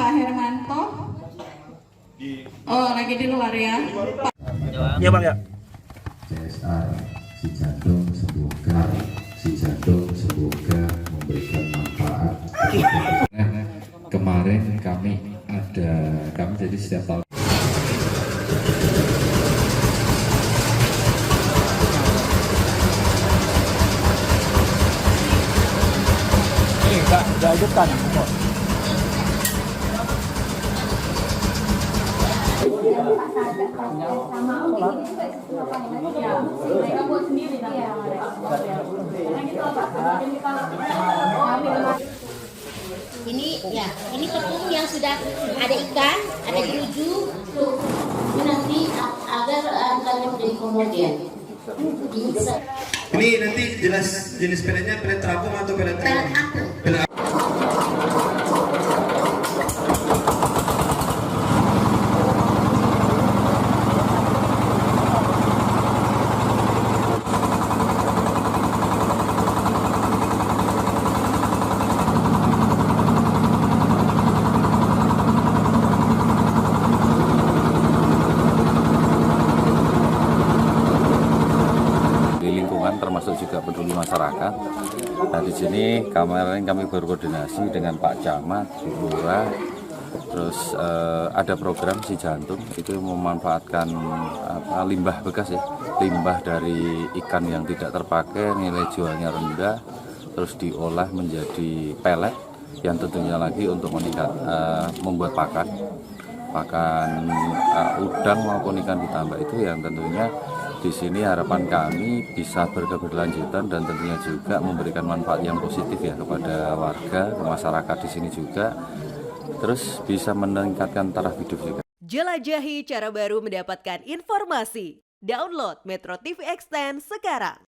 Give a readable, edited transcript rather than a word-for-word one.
Pak Hermanto. Oh, lagi di luar ya. Iya Bang ya. CSR si jantung semoga memberikan manfaat. Kemarin kami jadi setiap tahun Udah hidupkan. Ini tepung yang sudah ada ikan, ada keju, ini nanti agar ikannya menjadi homogen. Ini nanti jelas jenis peletnya pelet terapung atau pelet Apung. termasuk juga peduli masyarakat. Nah di sini kemarin kami berkoordinasi dengan Pak Camat, Bu Lurah, terus ada program si jantung itu memanfaatkan limbah bekas ya, limbah dari ikan yang tidak terpakai nilai jualnya rendah, terus diolah menjadi pelet yang tentunya lagi untuk membuat pakan udang maupun ikan ditambah itu yang tentunya di sini harapan kami bisa berkeberlanjutan dan tentunya juga memberikan manfaat yang positif ya kepada warga, ke masyarakat di sini juga, terus bisa meningkatkan taraf hidup juga. Jelajahi cara baru mendapatkan informasi. Download Metro TV Extend sekarang.